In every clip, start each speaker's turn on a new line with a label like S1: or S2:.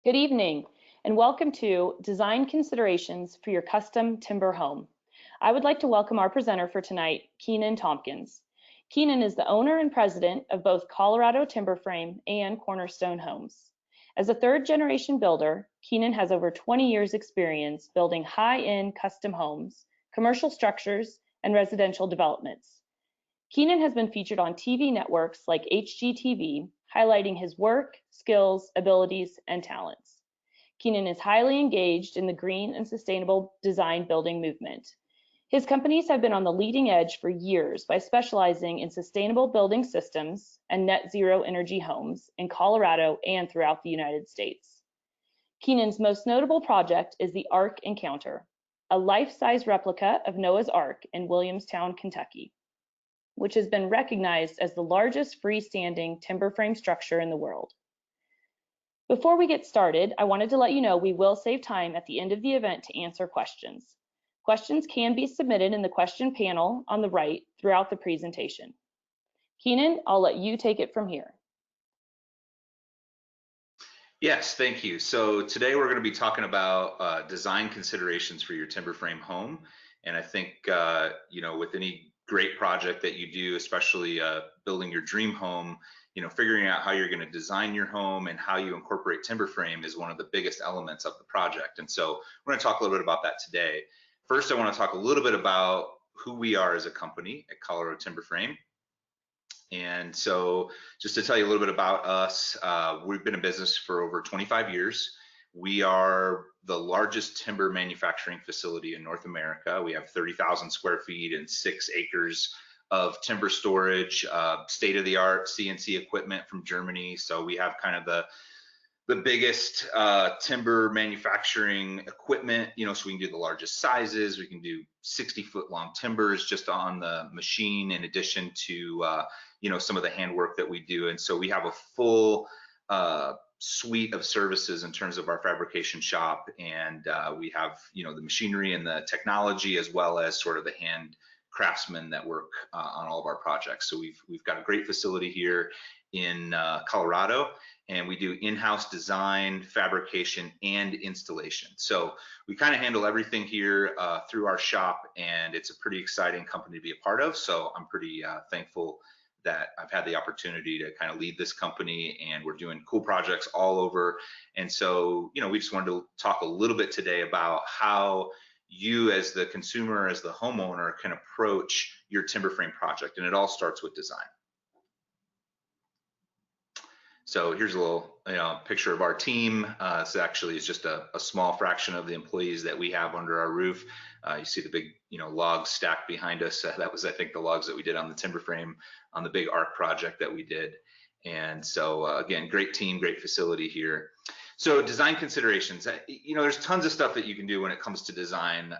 S1: Good evening, and welcome to Design Considerations for Your Custom Timber Home. I would like to welcome our presenter for tonight, Keenan Tompkins. Keenan is the owner and president of both Colorado Timberframe and Cornerstone Homes. As a third-generation builder, Keenan has over 20 years' experience building high-end custom homes, commercial structures, and residential developments. Keenan has been featured on TV networks like HGTV, highlighting his work, skills, abilities, and talents. Keenan is highly engaged in the green and sustainable design building movement. His companies have been on the leading edge for years by specializing in sustainable building systems and net zero energy homes in Colorado and throughout the United States. Keenan's most notable project is the Ark Encounter, a life-size replica of Noah's Ark in Williamstown, Kentucky, which has been recognized as the largest freestanding timber frame structure in the world. Before we get started, I wanted to let you know we will save time at the end of the event to answer questions. Questions can be submitted in the question panel on the right throughout the presentation. Keenan, I'll let you take it from here.
S2: Yes, thank you. So today we're going to be talking about design considerations for your timber frame home. And I think, with any great project that you do, especially building your dream home, figuring out how you're going to design your home and how you incorporate timber frame is one of the biggest elements of the project. And so we're going to talk a little bit about that today. First, I want to talk a little bit about who we are as a company at Colorado Timberframe. And so just to tell you a little bit about us, we've been in business for over 25 years. We are the largest timber manufacturing facility in North America. We have 30,000 square feet and 6 acres of timber storage, state-of-the-art CNC equipment from Germany. So we have kind of the biggest timber manufacturing equipment, so we can do the largest sizes. We can do 60-foot long timbers just on the machine, in addition to some of the handwork that we do. And so we have a full suite of services in terms of our fabrication shop, and we have the machinery and the technology, as well as sort of the hand craftsmen that work on all of our projects. So we've got a great facility here in Colorado, and we do in-house design, fabrication, and installation. So we kind of handle everything here through our shop, and it's a pretty exciting company to be a part of. So I'm pretty thankful that I've had the opportunity to kind of lead this company, and we're doing cool projects all over. And so, we just wanted to talk a little bit today about how you as the consumer, as the homeowner, can approach your timber frame project. And it all starts with design. So here's a little picture of our team. This actually is just a small fraction of the employees that we have under our roof. You see the big logs stacked behind us. That was, I think, the logs that we did on the timber frame on the big Ark project that we did. And so again, great team, great facility here. So design considerations, there's tons of stuff that you can do when it comes to design.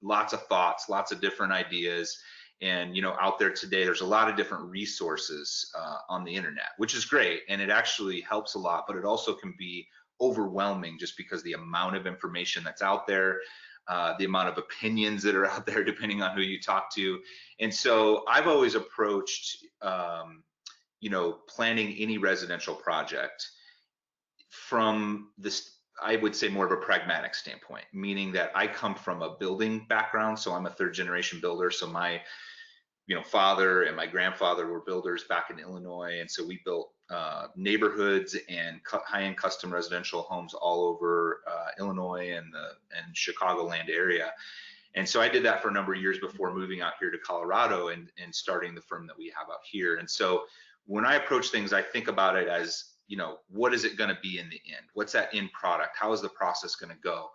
S2: Lots of thoughts, lots of different ideas. And out there today, there's a lot of different resources on the internet, which is great, and it actually helps a lot, but it also can be overwhelming just because the amount of information that's out there, the amount of opinions that are out there, depending on who you talk to. And so I've always approached planning any residential project from this, I would say, more of a pragmatic standpoint, meaning that I come from a building background. So I'm a third generation builder. So my father and my grandfather were builders back in Illinois, and so we built neighborhoods and high-end custom residential homes all over Illinois and Chicagoland area. And so I did that for a number of years before moving out here to Colorado and starting the firm that we have out here. And so when I approach things, I think about it as, what is it going to be in the end? What's that end product? How is the process going to go?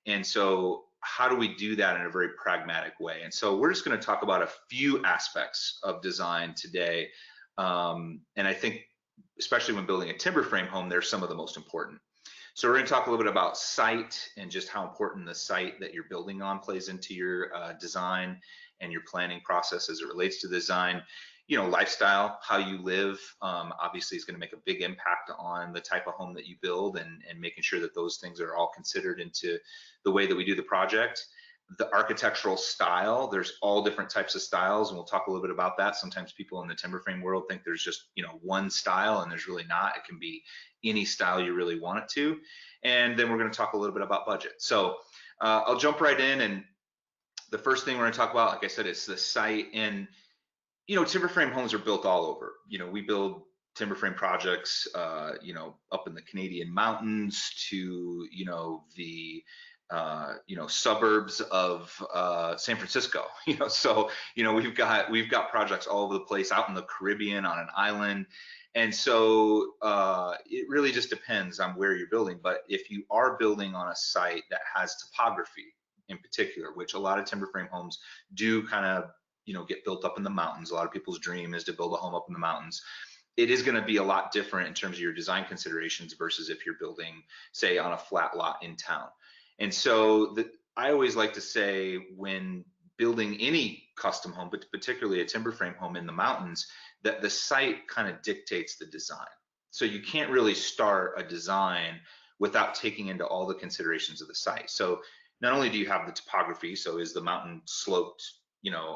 S2: And so how do we do that in a very pragmatic way? And so we're just going to talk about a few aspects of design today. And I think, especially when building a timber frame home, they're some of the most important. So we're going to talk a little bit about site and just how important the site that you're building on plays into your design and your planning process as it relates to design. Lifestyle, how you live, obviously is going to make a big impact on the type of home that you build, and making sure that those things are all considered into the way that we do the project. the architectural style. There's all different types of styles, and we'll talk a little bit about that. Sometimes people in the timber frame world think there's just, one style, and there's really not. It can be any style you really want it to. And then we're going to talk a little bit about budget. So I'll jump right in, and the first thing we're going to talk about, like I said, is the site. And timber frame homes are built all over. We build timber frame projects, up in the Canadian mountains to, the suburbs of San Francisco. So we've got projects all over the place, out in the Caribbean, on an island. And so it really just depends on where you're building. But if you are building on a site that has topography in particular, which a lot of timber frame homes do kind of, get built up in the mountains. A lot of people's dream is to build a home up in the mountains. It is going to be a lot different in terms of your design considerations versus if you're building, say, on a flat lot in town. And so I always like to say, when building any custom home, but particularly a timber frame home in the mountains, that the site kind of dictates the design. So you can't really start a design without taking into all the considerations of the site. So not only do you have the topography, so is the mountain sloped,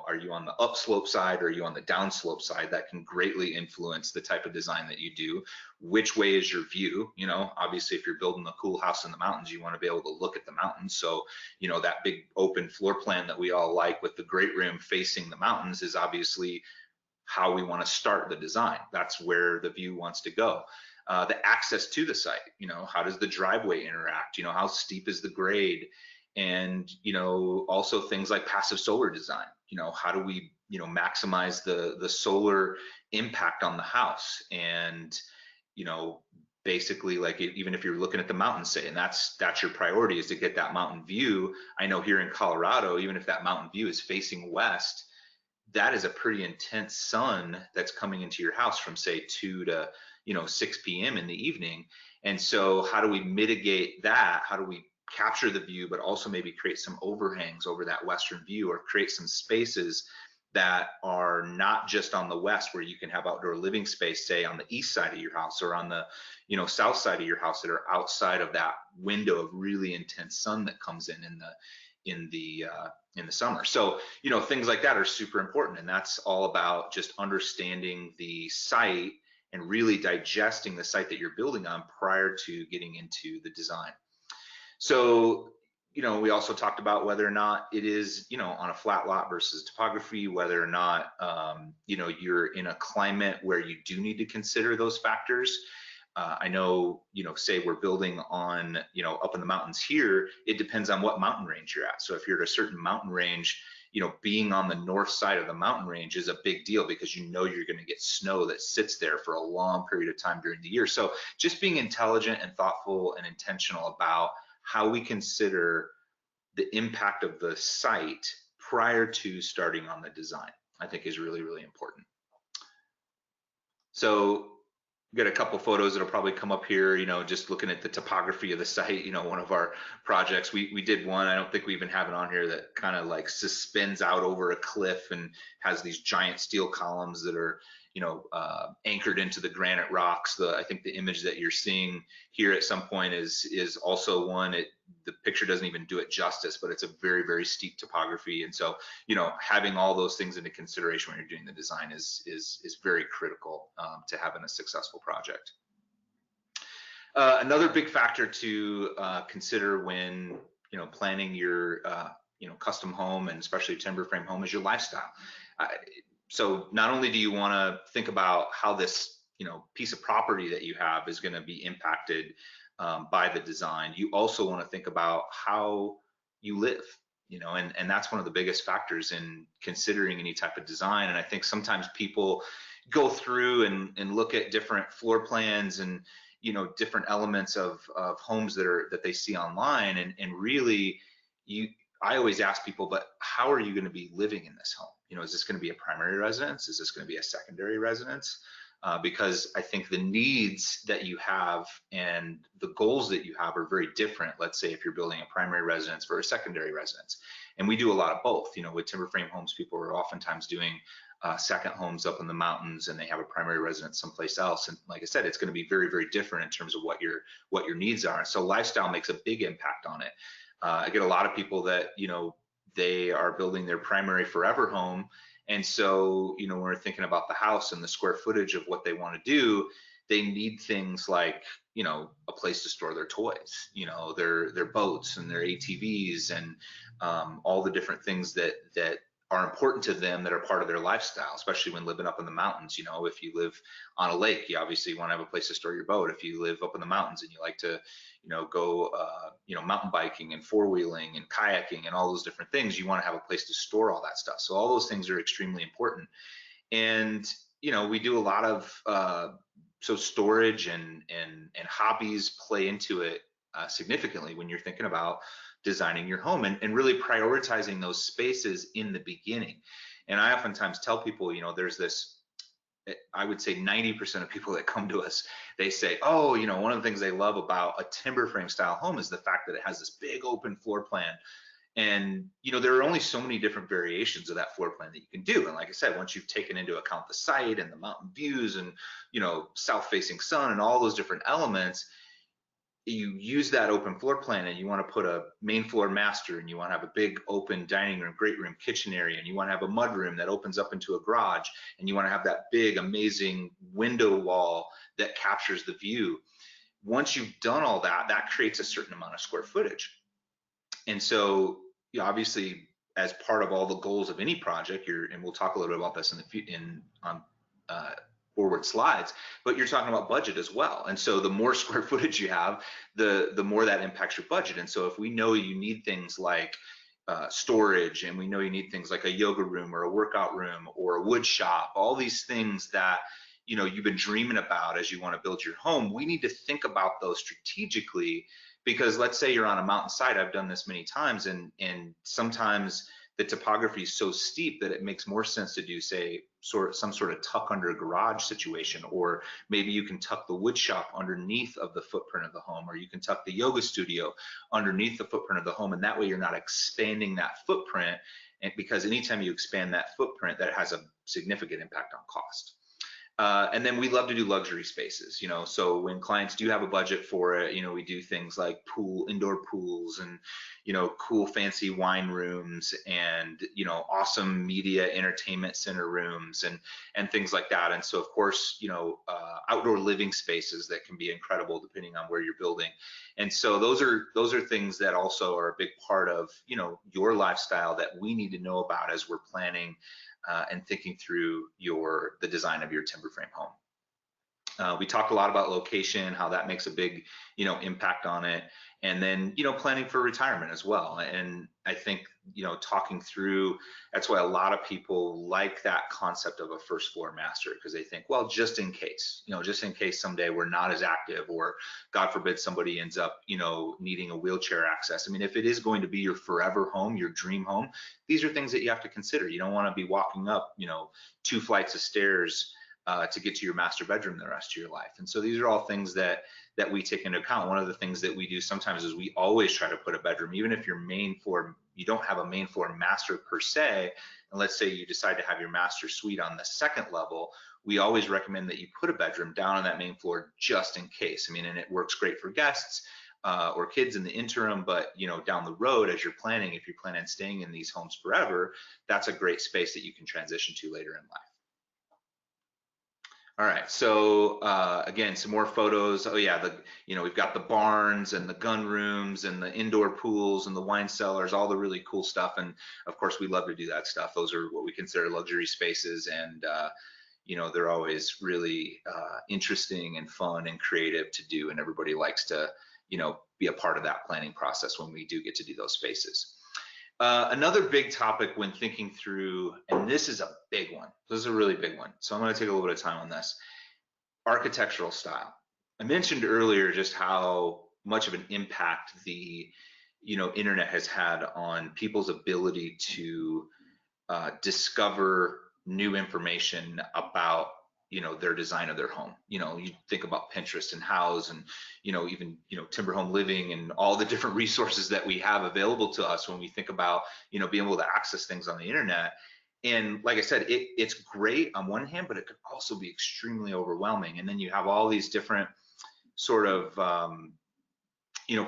S2: are you on the upslope side or are you on the downslope side? That can greatly influence the type of design that you do. Which way is your view? Obviously, if you're building a cool house in the mountains, you want to be able to look at the mountains. So, that big open floor plan that we all like with the great room facing the mountains is obviously how we want to start the design. That's where the view wants to go. The access to the site, how does the driveway interact? How steep is the grade? And also things like passive solar design. How do we maximize the solar impact on the house? And basically, like, even if you're looking at the mountain, say, and that's your priority, is to get that mountain view. I know here in Colorado, even if that mountain view is facing west, that is a pretty intense sun that's coming into your house from, say, 2 to 6 p.m. in the evening. And so how do we mitigate that? How do we capture the view, but also maybe create some overhangs over that western view, or create some spaces that are not just on the west, where you can have outdoor living space, say, on the east side of your house or on the south side of your house, that are outside of that window of really intense sun that comes in the summer. So things like that are super important, and that's all about just understanding the site and really digesting the site that you're building on prior to getting into the design. So, we also talked about whether or not it is, on a flat lot versus topography, whether or not, you're in a climate where you do need to consider those factors. I know, say we're building on, up in the mountains here, it depends on what mountain range you're at. So if you're at a certain mountain range, being on the north side of the mountain range is a big deal, because you're going to get snow that sits there for a long period of time during the year. So just being intelligent and thoughtful and intentional about how we consider the impact of the site prior to starting on the design, I think, is really, really important. So we've got a couple photos that'll probably come up here, just looking at the topography of the site. One of our projects, we did one, I don't think we even have it on here, that kind of like suspends out over a cliff and has these giant steel columns that are anchored into the granite rocks. I think the image that you're seeing here at some point is also one. The picture doesn't even do it justice, but it's a very, very steep topography. And so, having all those things into consideration when you're doing the design is very critical to having a successful project. Another big factor to consider when planning your custom home, and especially timber frame home, is your lifestyle. So not only do you want to think about how this piece of property that you have is going to be impacted by the design, you also want to think about how you live, and that's one of the biggest factors in considering any type of design. And I think sometimes people go through and look at different floor plans and different elements of homes that they see online, and really, I always ask people, but how are you going to be living in this home? Is this going to be a primary residence? Is this going to be a secondary residence? Because I think the needs that you have and the goals that you have are very different. Let's say if you're building a primary residence for a secondary residence. And we do a lot of both. With timber frame homes, people are oftentimes doing second homes up in the mountains, and they have a primary residence someplace else. And like I said, it's going to be very, very different in terms of what your needs are. So lifestyle makes a big impact on it. I get a lot of people that, they are building their primary forever home. And so, when we're thinking about the house and the square footage of what they want to do, they need things like, a place to store their toys, their boats and their ATVs and all the different things that are important to them that are part of their lifestyle, especially when living up in the mountains. If you live on a lake, you obviously want to have a place to store your boat. If you live up in the mountains and you like to, go, mountain biking and four-wheeling and kayaking and all those different things, you want to have a place to store all that stuff. So all those things are extremely important. And, we do a lot of, so storage and hobbies play into it significantly when you're thinking about designing your home and really prioritizing those spaces in the beginning. And I oftentimes tell people, there's this, I would say 90% of people that come to us, they say, oh, one of the things they love about a timber frame style home is the fact that it has this big open floor plan. And, there are only so many different variations of that floor plan that you can do. And like I said, once you've taken into account the site and the mountain views and, south facing sun and all those different elements, you use that open floor plan and you want to put a main floor master and you want to have a big open dining room, great room, kitchen area, and you want to have a mud room that opens up into a garage, and you want to have that big, amazing window wall that captures the view. Once you've done all that, that creates a certain amount of square footage. And so, obviously, as part of all the goals of any project, and we'll talk a little bit about this on forward slides, but you're talking about budget as well. And so the more square footage you have, the more that impacts your budget. And so if we know you need things like storage, and we know you need things like a yoga room or a workout room or a wood shop, all these things that you've been dreaming about as you want to build your home, we need to think about those strategically. Because let's say you're on a mountainside, I've done this many times, and sometimes the topography is so steep that it makes more sense to do, say, some sort of tuck under garage situation, or maybe you can tuck the wood shop underneath of the footprint of the home, or you can tuck the yoga studio underneath the footprint of the home, and that way you're not expanding that footprint, and because anytime you expand that footprint, that has a significant impact on cost. And then we love to do luxury spaces, so when clients do have a budget for it, we do things like indoor pools and, cool fancy wine rooms and, awesome media entertainment center rooms and things like that. And so, of course, outdoor living spaces that can be incredible depending on where you're building. And so those are things that also are a big part of, your lifestyle that we need to know about as we're planning and thinking through the design of your timber frame home. We talked a lot about location, how that makes a big, impact on it, and then, planning for retirement as well. And I think, talking through, that's why a lot of people like that concept of a first floor master, because they think, well, just in case someday we're not as active, or God forbid somebody ends up, needing a wheelchair access. I mean, if it is going to be your forever home, your dream home, these are things that you have to consider. You don't want to be walking up, 2 flights of stairs to get to your master bedroom the rest of your life. And so these are all things that we take into account. One of the things that we do sometimes is we always try to put a bedroom, even if your main floor, you don't have a main floor master per se, and let's say you decide to have your master suite on the second level, we always recommend that you put a bedroom down on that main floor just in case. I mean, and it works great for guests or kids in the interim, but down the road as you're planning, if you plan on staying in these homes forever, that's a great space that you can transition to later in life. All right, so again, some more photos. Oh yeah, we've got the barns and the gun rooms and the indoor pools and the wine cellars, all the really cool stuff. And of course, we love to do that stuff. Those are what we consider luxury spaces, and they're always really interesting and fun and creative to do. And everybody likes to, be a part of that planning process when we do get to do those spaces. Another big topic when thinking through, and this is a big one, this is a really big one, so I'm going to take a little bit of time on this, architectural style. I mentioned earlier just how much of an impact the internet has had on people's ability to discover new information about their design of their home. You think about Pinterest and Houzz and even Timber Home Living and all the different resources that we have available to us when we think about being able to access things on the internet. And like I said, it's great on one hand, but it could also be extremely overwhelming. And then you have all these different sort of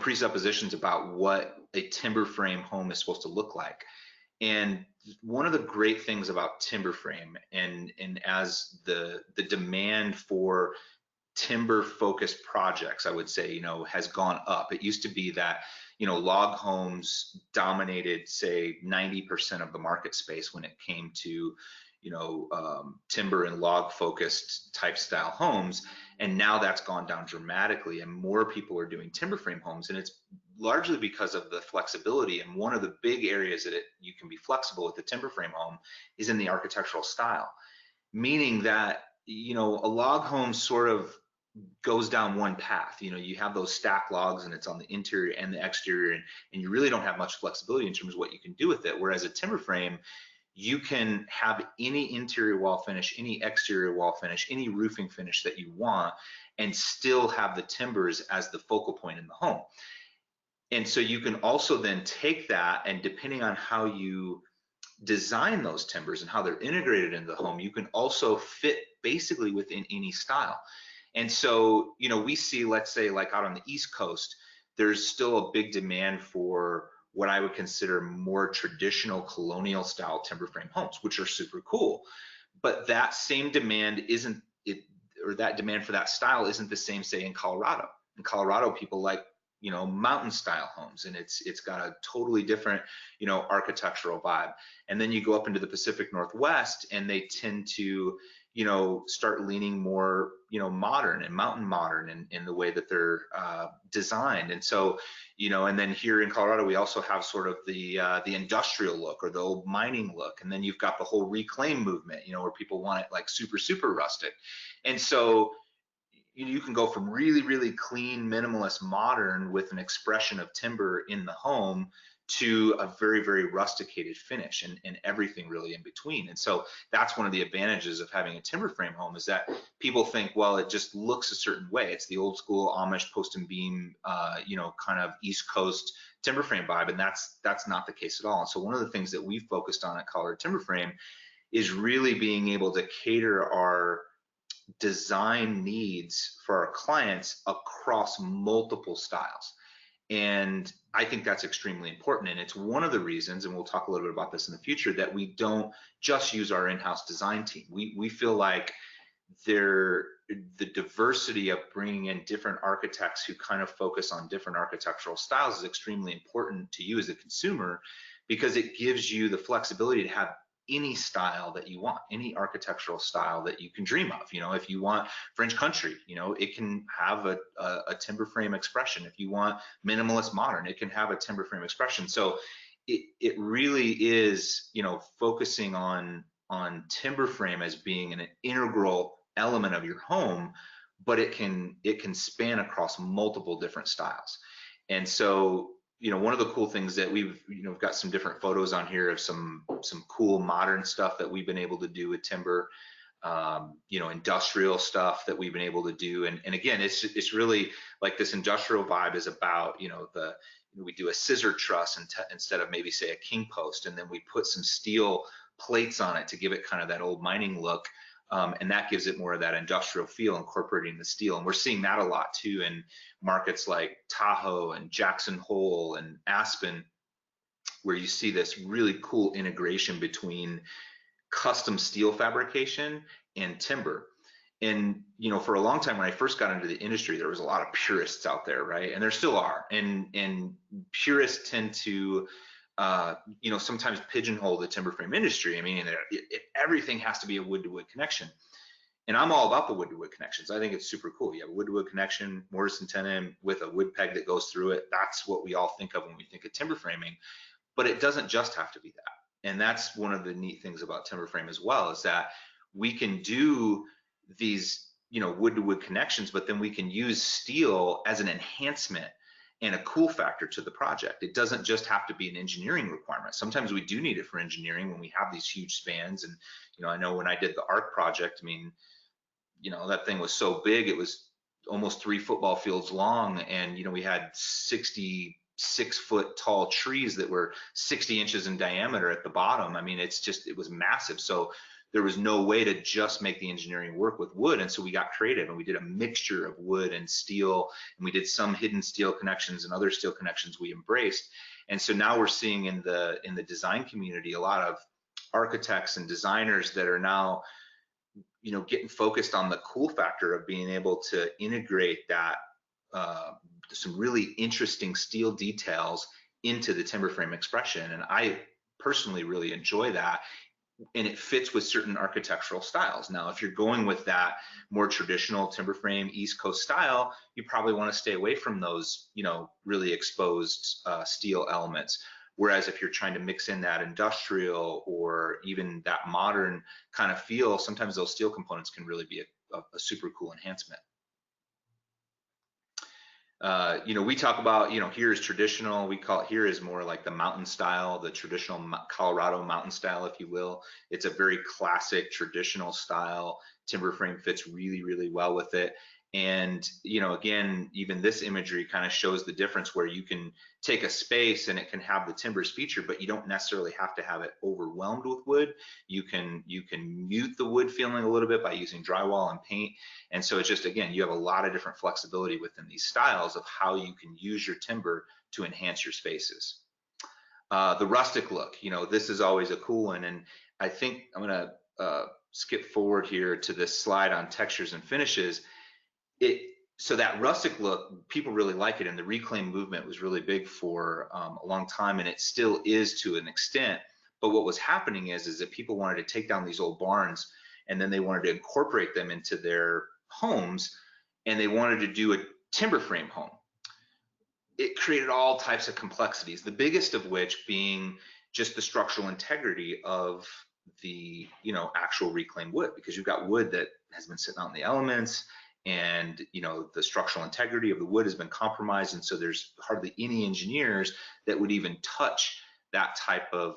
S2: presuppositions about what a timber frame home is supposed to look like. And one of the great things about timber frame, and as the demand for timber focused projects, I would say, has gone up. It used to be that, log homes dominated, say, 90% of the market space when it came to, timber and log focused type style homes. And now that's gone down dramatically, and more people are doing timber frame homes. And it's largely because of the flexibility. And one of the big areas that you can be flexible with the timber frame home is in the architectural style, meaning that, a log home sort of goes down one path. You have those stack logs, and it's on the interior and the exterior, and you really don't have much flexibility in terms of what you can do with it. Whereas a timber frame, you can have any interior wall finish, any exterior wall finish, any roofing finish that you want, and still have the timbers as the focal point in the home. And so you can also then take that, and depending on how you design those timbers and how they're integrated into the home, you can also fit basically within any style. And so, we see, let's say, like out on the East Coast, there's still a big demand for what I would consider more traditional colonial style timber frame homes, which are super cool. But that same demand isn't it, or that demand for that style isn't the same, say, in Colorado. In Colorado, people like, mountain style homes, and it's got a totally different, architectural vibe. And then you go up into the Pacific Northwest, and they tend to, start leaning more, modern and mountain modern in the way that they're designed. And so, and then here in Colorado, we also have sort of the industrial look, or the old mining look. And then you've got the whole reclaim movement, where people want it like super, super rustic. And so you can go from really, really clean, minimalist, modern with an expression of timber in the home to a very, very rusticated finish, and everything really in between. And so that's one of the advantages of having a timber frame home, is that people think, well, it just looks a certain way. It's the old school Amish post and beam, kind of East Coast timber frame vibe, and that's not the case at all. And so one of the things that we've focused on at Colorado Timberframe is really being able to cater our design needs for our clients across multiple styles. And I think that's extremely important. And it's one of the reasons, and we'll talk a little bit about this in the future, that we don't just use our in-house design team. We feel like the diversity of bringing in different architects who kind of focus on different architectural styles is extremely important to you as a consumer, because it gives you the flexibility to have any style that you want, any architectural style that you can dream of. If you want French country, it can have a timber frame expression. If you want minimalist modern, it can have a timber frame expression. So it really is, focusing on timber frame as being an integral element of your home, but it can span across multiple different styles. And so, one of the cool things that we've got some different photos on here of some cool modern stuff that we've been able to do with timber, industrial stuff that we've been able to do. And again, it's really like this industrial vibe is about, we do a scissor truss instead of maybe, say, a king post, and then we put some steel plates on it to give it kind of that old mining look. And that gives it more of that industrial feel, incorporating the steel. And we're seeing that a lot too in markets like Tahoe and Jackson Hole and Aspen, where you see this really cool integration between custom steel fabrication and timber. And for a long time, when I first got into the industry, there was a lot of purists out there, right? And there still are. And purists tend to sometimes pigeonhole the timber frame industry. I mean, everything has to be a wood to wood connection. And I'm all about the wood to wood connections. I think it's super cool. You have a wood to wood connection, mortise and tenon with a wood peg that goes through it. That's what we all think of when we think of timber framing, but it doesn't just have to be that. And that's one of the neat things about timber frame as well, is that we can do these, wood to wood connections, but then we can use steel as an enhancement and a cool factor to the project. It doesn't just have to be an engineering requirement. Sometimes we do need it for engineering when we have these huge spans. And, I know when I did the ARC project, I mean, that thing was so big, it was almost 3 football fields long. And, we had 66-foot tall trees that were 60 inches in diameter at the bottom. I mean, it was massive. So there was no way to just make the engineering work with wood. And so we got creative and we did a mixture of wood and steel, and we did some hidden steel connections and other steel connections we embraced. And so now we're seeing in the design community a lot of architects and designers that are now, you know, getting focused on the cool factor of being able to integrate that some really interesting steel details into the timber frame expression. And I personally really enjoy that, and it fits with certain architectural styles. Now, if you're going with that more traditional timber frame East Coast style, you probably want to stay away from those, you know, really exposed steel elements. Whereas if you're trying to mix in that industrial or even that modern kind of feel, sometimes those steel components can really be a super cool enhancement. You know, we talk about, you know, here is traditional, we call it here is more like the mountain style, the traditional Colorado mountain style, if you will. It's a very classic traditional style. Timber frame fits really, really well with it. And, you know, again, even this imagery kind of shows the difference where you can take a space and it can have the timbers feature, but you don't necessarily have to have it overwhelmed with wood. You can mute the wood feeling a little bit by using drywall and paint. And so it's just, again, you have a lot of different flexibility within these styles of how you can use your timber to enhance your spaces. The rustic look, you know, this is always a cool one. And I think I'm gonna skip forward here to this slide on textures and finishes. So that rustic look, people really like it, and the reclaim movement was really big for a long time, and it still is to an extent. But what was happening is that people wanted to take down these old barns, and then they wanted to incorporate them into their homes, and they wanted to do a timber frame home. It created all types of complexities, the biggest of which being just the structural integrity of the, you know, actual reclaimed wood, because you've got wood that has been sitting out in the elements, and, you know, the structural integrity of the wood has been compromised, and so there's hardly any engineers that would even touch that type of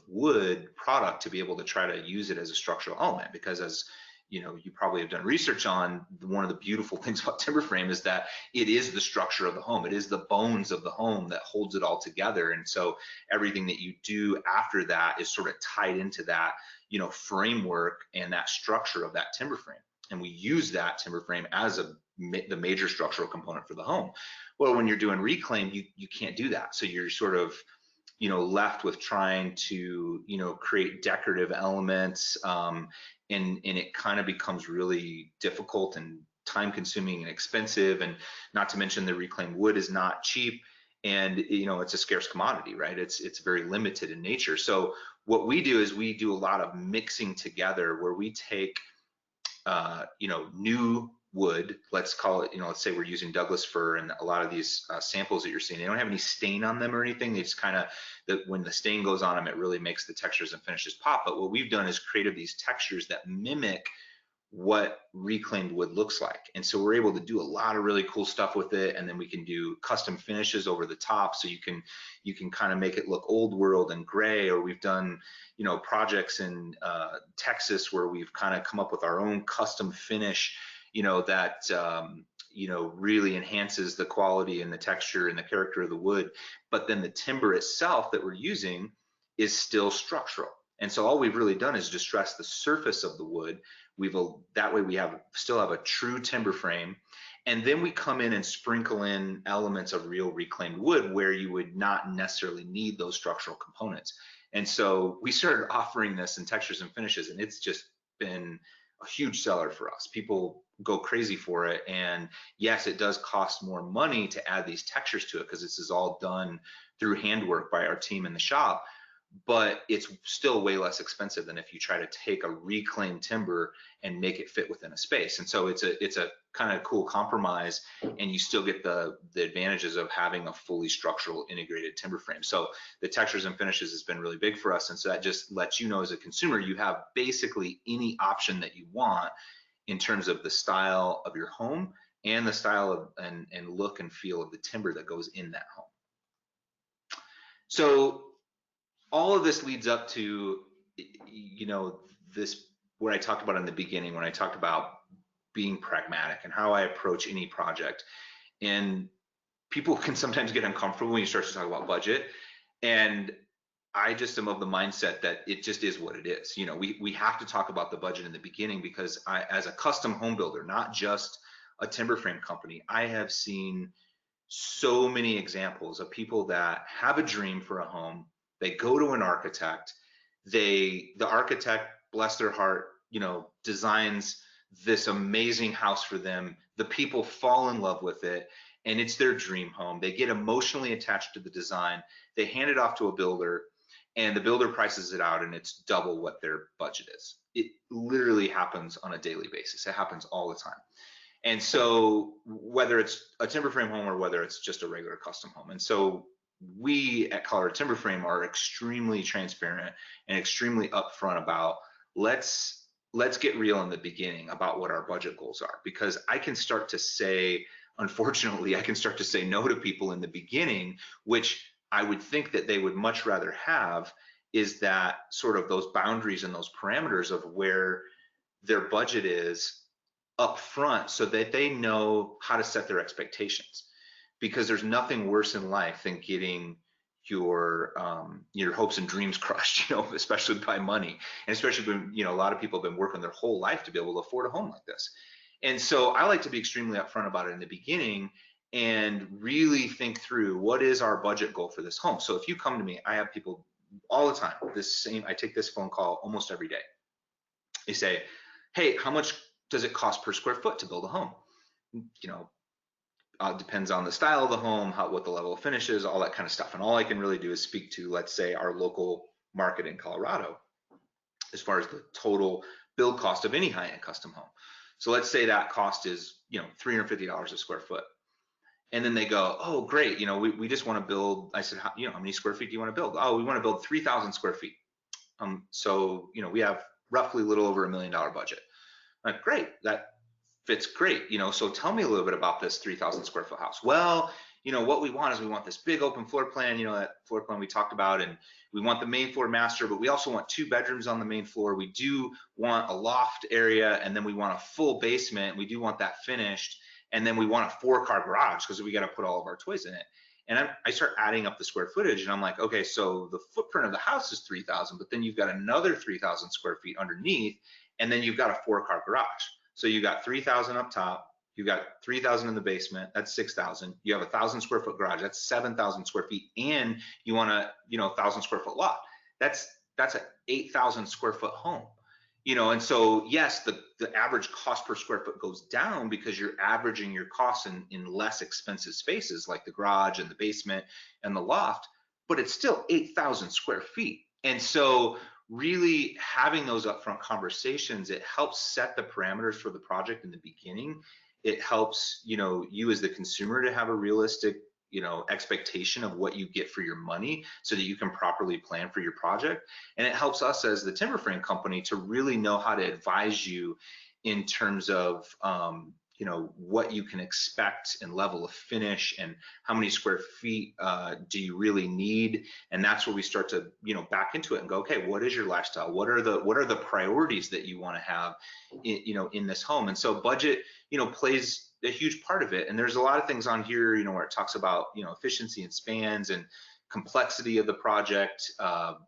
S2: wood product to be able to try to use it as a structural element. Because, as you know, you probably have done research on, one of the beautiful things about timber frame is that it is the structure of the home. It is the bones of the home that holds it all together. And so everything that you do after that is sort of tied into that, you know, framework and that structure of that timber frame. And we use that timber frame as the major structural component for the home. Well, when you're doing reclaim, you can't do that. So you're sort of, you know, left with trying to, you know, create decorative elements, and it kind of becomes really difficult and time consuming and expensive. And not to mention the reclaimed wood is not cheap, and, you know, it's a scarce commodity, right? It's very limited in nature. So what we do is we do a lot of mixing together, where we take you know, new wood, let's call it, you know, let's say we're using Douglas fir, and a lot of these samples that you're seeing, they don't have any stain on them or anything. They just kind of, when the stain goes on them, it really makes the textures and finishes pop. But what we've done is created these textures that mimic what reclaimed wood looks like. And so we're able to do a lot of really cool stuff with it. And then we can do custom finishes over the top. So you can kind of make it look old world and gray. Or we've done, you know, projects in Texas where we've kind of come up with our own custom finish, you know, that, you know, really enhances the quality and the texture and the character of the wood. But then the timber itself that we're using is still structural. And so all we've really done is distress the surface of the wood. That way we still have a true timber frame, and then we come in and sprinkle in elements of real reclaimed wood where you would not necessarily need those structural components. And so we started offering this in textures and finishes, and it's just been a huge seller for us. People go crazy for it, and yes, it does cost more money to add these textures to it because this is all done through handwork by our team in the shop. But it's still way less expensive than if you try to take a reclaimed timber and make it fit within a space. And so it's a kind of cool compromise, and you still get the advantages of having a fully structural integrated timber frame. So the textures and finishes has been really big for us, and so that just lets you know, as a consumer, you have basically any option that you want in terms of the style of your home and the style of and look and feel of the timber that goes in that home. So all of this leads up to, you know, this, what I talked about in the beginning when I talked about being pragmatic and how I approach any project. And people can sometimes get uncomfortable when you start to talk about budget. And I just am of the mindset that it just is what it is. You know, we have to talk about the budget in the beginning, because as a custom home builder, not just a timber frame company, I have seen so many examples of people that have a dream for a home. They go to an architect. The architect, bless their heart, you know, designs this amazing house for them. The people fall in love with it, and it's their dream home. They get emotionally attached to the design. They hand it off to a builder, and the builder prices it out, and it's double what their budget is. It literally happens on a daily basis. It happens all the time. And so whether it's a timber frame home or whether it's just a regular custom home. And so we at Colorado Timberframe are extremely transparent and extremely upfront about let's get real in the beginning about what our budget goals are, because I can start to say, unfortunately, I can start to say no to people in the beginning, which I would think that they would much rather have, is that sort of those boundaries and those parameters of where their budget is up front, so that they know how to set their expectations. Because there's nothing worse in life than getting your hopes and dreams crushed, you know, especially by money, and especially when, you know, a lot of people have been working their whole life to be able to afford a home like this. And so I like to be extremely upfront about it in the beginning and really think through, what is our budget goal for this home? So if you come to me, I have people all the time, I take this phone call almost every day. They say, hey, how much does it cost per square foot to build a home? You know, depends on the style of the home, what the level of finish is, all that kind of stuff. And all I can really do is speak to, let's say, our local market in Colorado, as far as the total build cost of any high-end custom home. So let's say that cost is, you know, $350 a square foot. And then they go, oh, great, you know, we just want to build. I said, you know, how many square feet do you want to build? Oh, we want to build 3,000 square feet. So, you know, we have roughly a little over $1 million budget. Like, great, that fits great, you know, so tell me a little bit about this 3,000 square foot house. Well, you know, what we want is we want this big open floor plan, you know, that floor plan we talked about, and we want the main floor master, but we also want 2 bedrooms on the main floor. We do want a loft area, and then we want a full basement. We do want that finished, and then we want a 4-car garage because we got to put all of our toys in it. And I start adding up the square footage, and I'm like, okay, so the footprint of the house is 3,000, but then you've got another 3,000 square feet underneath, and then you've got a 4-car garage. So you got 3,000 up top, you got 3,000 in the basement, that's 6,000. You have a 1,000 square foot garage, that's 7,000 square feet, and you want a, you know, 1,000 square foot lot. That's an 8,000 square foot home, you know. And so yes, the average cost per square foot goes down because you're averaging your costs in less expensive spaces like the garage and the basement and the loft, but it's still 8,000 square feet. And so really having those upfront conversations, it helps set the parameters for the project in the beginning. It helps, you know, you as the consumer to have a realistic, you know, expectation of what you get for your money so that you can properly plan for your project. And it helps us as the timber frame company to really know how to advise you in terms of, you know, what you can expect and level of finish and how many square feet do you really need. And that's where we start to, you know, back into it and go, okay, what is your lifestyle? What are the priorities that you want to have in, you know, in this home? And so budget, you know, plays a huge part of it. And there's a lot of things on here, you know, where it talks about, you know, efficiency and spans and complexity of the project,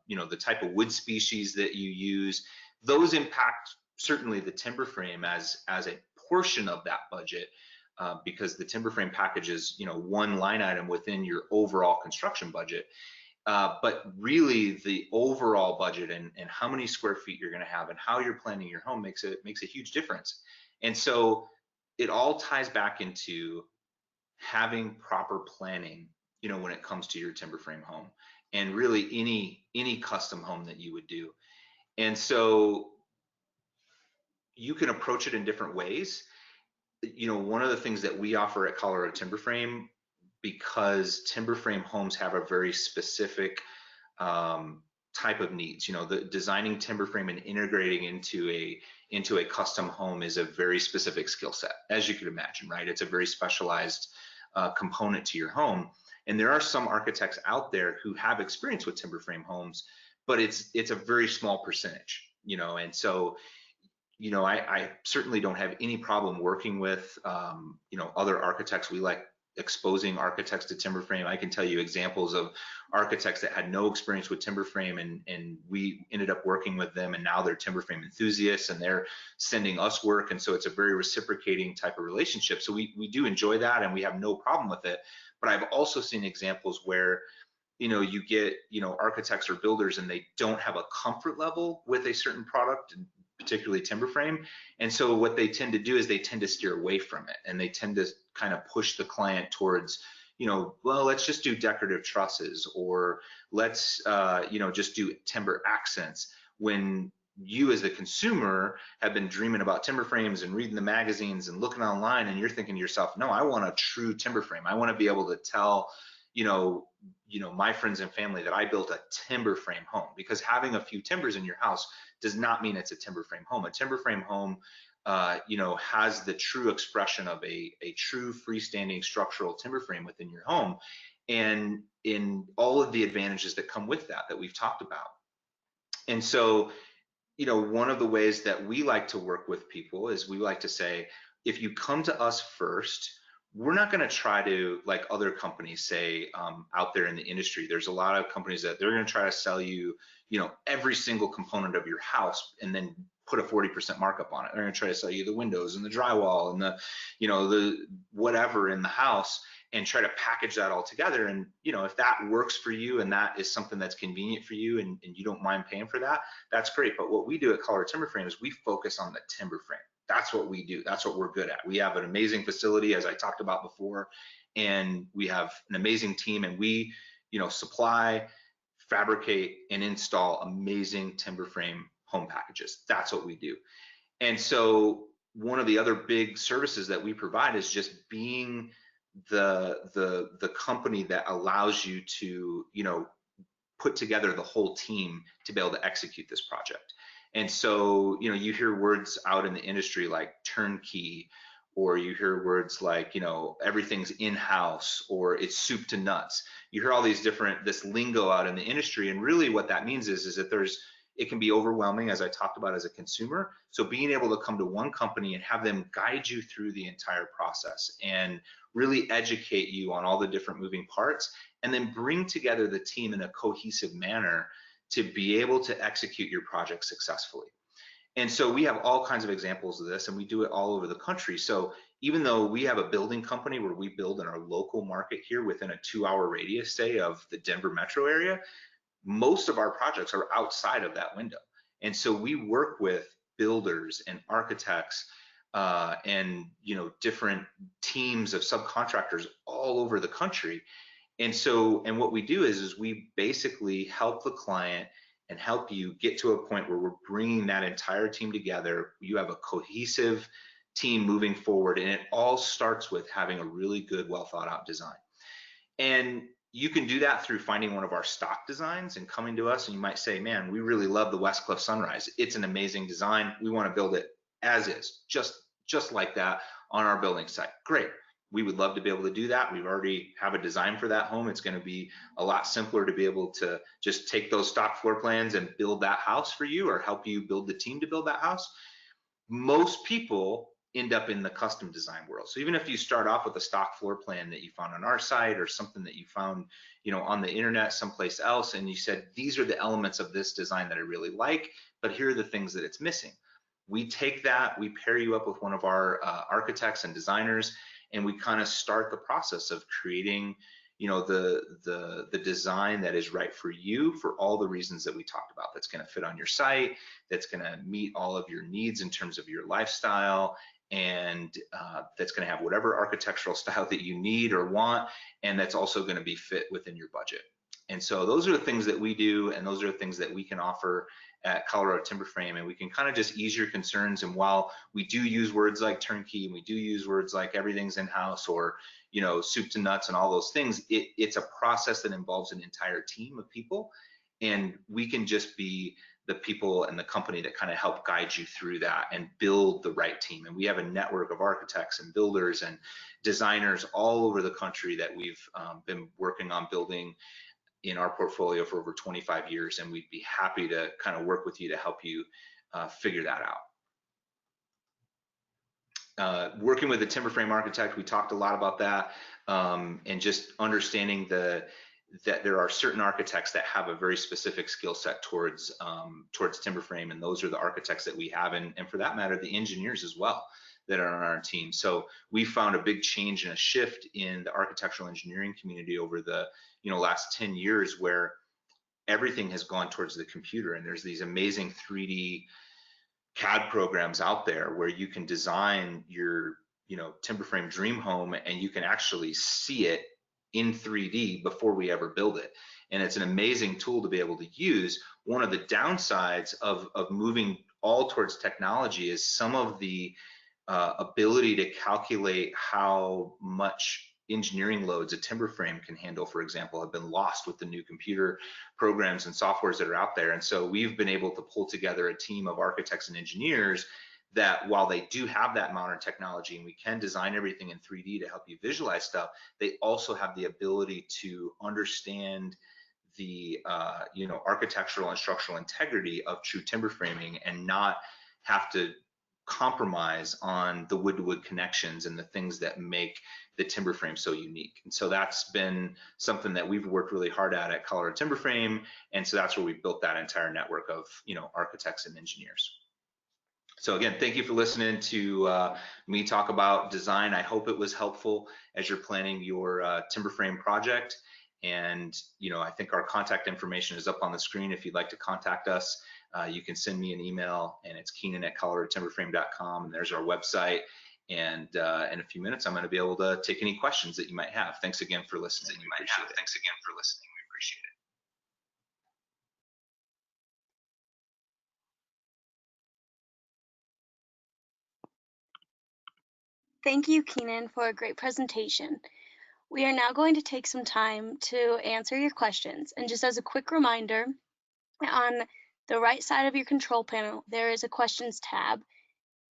S2: you know, the type of wood species that you use. Those impact certainly the timber frame as a portion of that budget, because the timber frame package is, you know, one line item within your overall construction budget. But really the overall budget and how many square feet you're going to have and how you're planning your home makes a huge difference. And so it all ties back into having proper planning, you know, when it comes to your timber frame home and really any custom home that you would do. And so you can approach it in different ways. You know, one of the things that we offer at Colorado Timberframe, because timber frame homes have a very specific type of needs, you know, the designing timber frame and integrating into a custom home is a very specific skill set, as you could imagine, right? It's a very specialized component to your home. And there are some architects out there who have experience with timber frame homes, but it's a very small percentage, you know. And so, you know, I certainly don't have any problem working with, you know, other architects. We like exposing architects to timber frame. I can tell you examples of architects that had no experience with timber frame, and we ended up working with them, and now they're timber frame enthusiasts and they're sending us work. And so it's a very reciprocating type of relationship. So we do enjoy that and we have no problem with it. But I've also seen examples where you get architects or builders and they don't have a comfort level with a certain product, particularly timber frame. And so what they tend to do is they tend to steer away from it, and they tend to kind of push the client towards, well, let's just do decorative trusses, or let's just do timber accents, when you as the consumer have been dreaming about timber frames and reading the magazines and looking online, and you're thinking to yourself, no, I want a true timber frame. I want to be able to tell my friends and family that I built a timber frame home. Because having a few timbers in your house does not mean it's a timber frame home. A timber frame home has the true expression of a true freestanding structural timber frame within your home, and in all of the advantages that come with that we've talked about. And so one of the ways that we like to work with people is we like to say, if you come to us first, we're not going to try to, like other companies say out there in the industry, there's a lot of companies that they're going to try to sell you, every single component of your house and then put a 40% markup on it. They're going to try to sell you the windows and the drywall and the whatever in the house, and try to package that all together. And if that works for you and that is something that's convenient for you, and you don't mind paying for that, that's great. But what we do at Colorado Timberframe is we focus on the timber frame. That's what we do. That's what we're good at. We have an amazing facility, as I talked about before, and we have an amazing team, and we supply, fabricate, and install amazing timber frame home packages. That's what we do. And so one of the other big services that we provide is just being the company that allows you to put together the whole team to be able to execute this project. And so you hear words out in the industry like turnkey, or you hear words like everything's in-house, or it's soup to nuts. You hear all these this lingo out in the industry, and really what that means is that it can be overwhelming, as I talked about, as a consumer. So being able to come to one company and have them guide you through the entire process and really educate you on all the different moving parts, and then bring together the team in a cohesive manner to be able to execute your project successfully. And so we have all kinds of examples of this, and we do it all over the country. So even though we have a building company where we build in our local market here within a 2-hour radius, say, of the Denver metro area, most of our projects are outside of that window. And so we work with builders and architects and different teams of subcontractors all over the country. And what we do is we basically help the client and help you get to a point where we're bringing that entire team together. You have a cohesive team moving forward, and it all starts with having a really good, well thought out design. And you can do that through finding one of our stock designs and coming to us, and you might say, man, we really love the West Cliff Sunrise. It's an amazing design. We want to build it as is, just like that on our building site. Great. We would love to be able to do that. We already have a design for that home. It's going to be a lot simpler to be able to just take those stock floor plans and build that house for you, or help you build the team to build that house. Most people end up in the custom design world. So even if you start off with a stock floor plan that you found on our site, or something that you found on the internet someplace else, and you said, these are the elements of this design that I really like, but here are the things that it's missing. We take that, we pair you up with one of our architects and designers, and we kind of start the process of creating the design that is right for you, for all the reasons that we talked about, that's going to fit on your site, that's going to meet all of your needs in terms of your lifestyle, and that's going to have whatever architectural style that you need or want, and that's also going to be fit within your budget. And so those are the things that we do, and those are the things that we can offer at Colorado Timberframe, and we can kind of just ease your concerns. And while we do use words like turnkey, and we do use words like everything's in-house, or soup to nuts, and all those things, it's a process that involves an entire team of people, and we can just be the people and the company that kind of help guide you through that and build the right team. And we have a network of architects and builders and designers all over the country that we've been working on building in our portfolio for over 25 years, and we'd be happy to kind of work with you to help you figure that out. Working with a timber frame architect, we talked a lot about that. and just understanding that there are certain architects that have a very specific skill set towards timber frame, and those are the architects that we have, and for that matter, the engineers as well that are on our team. So we found a big change and a shift in the architectural engineering community over the last 10 years, where everything has gone towards the computer, and there's these amazing 3D CAD programs out there where you can design your timber frame dream home, and you can actually see it in 3D before we ever build it. And it's an amazing tool to be able to use. One of the downsides of moving all towards technology is some of the ability to calculate how much engineering loads a timber frame can handle, for example, have been lost with the new computer programs and softwares that are out there. And so we've been able to pull together a team of architects and engineers that, while they do have that modern technology and we can design everything in 3D to help you visualize stuff, they also have the ability to understand the architectural and structural integrity of true timber framing, and not have to compromise on the wood-to-wood connections and the things that make the timber frame so unique. And so that's been something that we've worked really hard at Colorado Timberframe, and so that's where we built that entire network of architects and engineers. So again, thank you for listening to me talk about design. I hope it was helpful as you're planning your timber frame project. And I think our contact information is up on the screen. If you'd like to contact us, you can send me an email, and it's Keenan@coloradotimberframe.com, and there's our website. And in a few minutes, I'm going to be able to take any questions that you might have. Thanks again for listening. We appreciate it. Thanks again for listening. We appreciate it.
S3: Thank you, Keenan, for a great presentation. We are now going to take some time to answer your questions. And just as a quick reminder, on the right side of your control panel, there is a questions tab,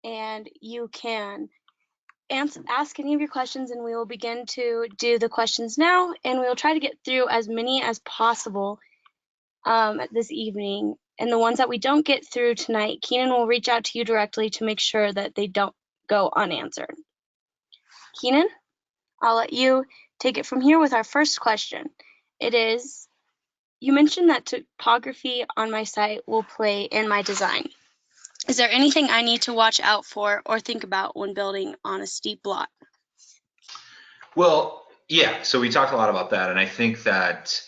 S3: and you can ask any of your questions, and we will begin to do the questions now, and we will try to get through as many as possible this evening. And the ones that we don't get through tonight, Keenan will reach out to you directly to make sure that they don't go unanswered. Keenan, I'll let you take it from here with our first question. It is, you mentioned that topography on my site will play in my design. Is there anything I need to watch out for or think about when building on a steep lot?
S2: Well, yeah, so we talked a lot about that, and I think that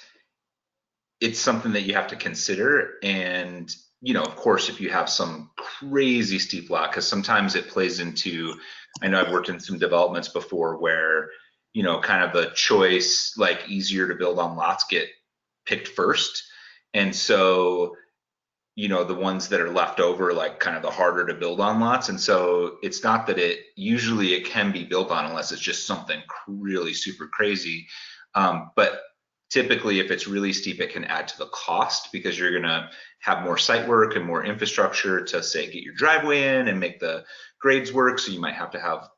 S2: it's something that you have to consider. And of course, if you have some crazy steep lot, because sometimes it plays into, I know I've worked in some developments before where kind of the choice, like easier to build on lots, get picked first, and so the ones that are left over, like kind of the harder to build on lots. And so it's not that usually it can be built on unless it's just something really super crazy, but typically if it's really steep, it can add to the cost, because you're going to have more site work and more infrastructure to, say, get your driveway in and make the grades work. So you might have to have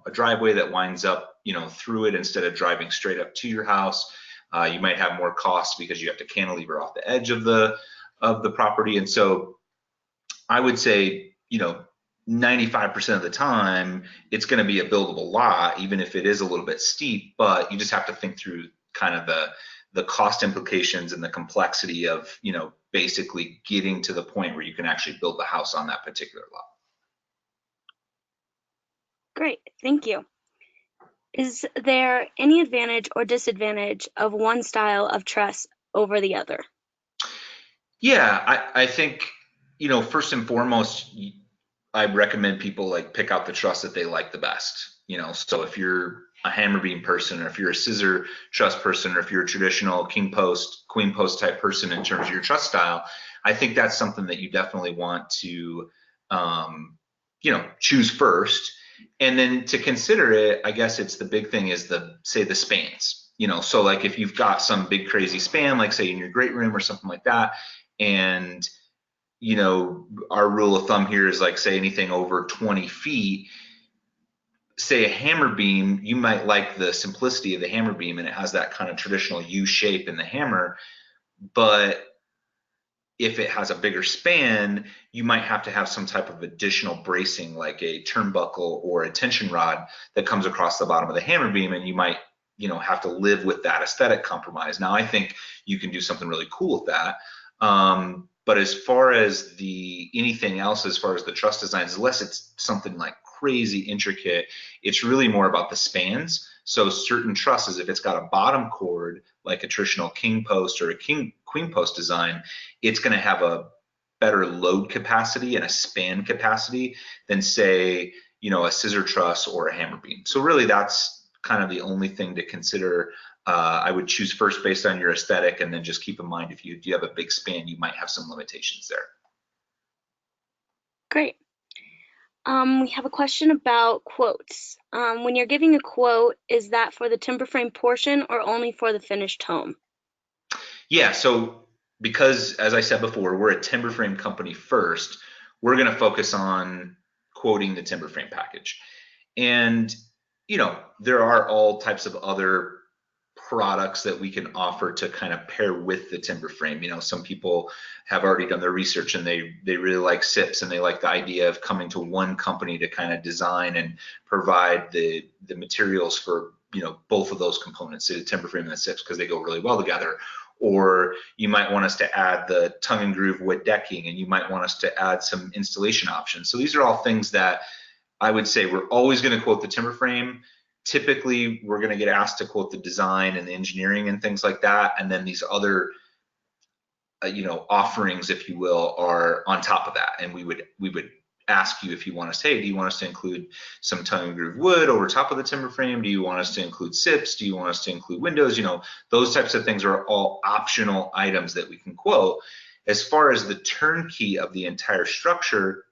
S2: a driveway that winds up through it instead of driving straight up to your house. You might have more costs because you have to cantilever off the edge of the property. And so I would say 95% of the time it's going to be a buildable lot, even if it is a little bit steep. But you just have to think through kind of the cost implications and the complexity of basically getting to the point where you can actually build the house on that particular lot.
S3: Great, thank you. Is there any advantage or disadvantage of one style of truss over the other?
S2: Yeah, I think first and foremost, I recommend people pick out the truss that they like the best. So if you're a hammer beam person, or if you're a scissor truss person, or if you're a traditional king post, queen post type person in terms of your truss style, I think that's something that you definitely want to choose first. And then to consider it, I guess it's the big thing is the spans. So like if you've got some big crazy span, like say in your great room or something like that, and our rule of thumb here is like, say, anything over 20 feet, say a hammer beam, you might like the simplicity of the hammer beam, and it has that kind of traditional U shape in the hammer. But if it has a bigger span, you might have to have some type of additional bracing, like a turnbuckle or a tension rod that comes across the bottom of the hammer beam, and you might have to live with that aesthetic compromise. Now, I think you can do something really cool with that. But as far as anything else, as far as the truss designs, unless it's something like crazy intricate, it's really more about the spans. So certain trusses, if it's got a bottom cord, like a traditional king post or a queen post design, it's going to have a better load capacity and a span capacity than, say, a scissor truss or a hammer beam. So really that's kind of the only thing to consider. I would choose first based on your aesthetic, and then just keep in mind if you have a big span, you might have some limitations there.
S3: Great. We have a question about quotes. When you're giving a quote, is that for the timber frame portion or only for the finished home?
S2: Yeah, so because, as I said before, we're a timber frame company first, we're going to focus on quoting the timber frame package. And, there are all types of other products that we can offer to kind of pair with the timber frame. Some people have already done their research and they really like SIPs, and they like the idea of coming to one company to kind of design and provide the materials for, both of those components, the timber frame and the SIPs, because they go really well together. Or you might want us to add the tongue and groove wood decking, and you might want us to add some installation options. So these are all things that I would say we're always going to quote the timber frame. Typically, we're going to get asked to quote the design and the engineering and things like that, and then these other, offerings, if you will, are on top of that. And we would ask you if you want us, hey, do you want us to include some tongue and groove wood over top of the timber frame? Do you want us to include SIPs? Do you want us to include windows? Those types of things are all optional items that we can quote. As far as the turnkey of the entire structure,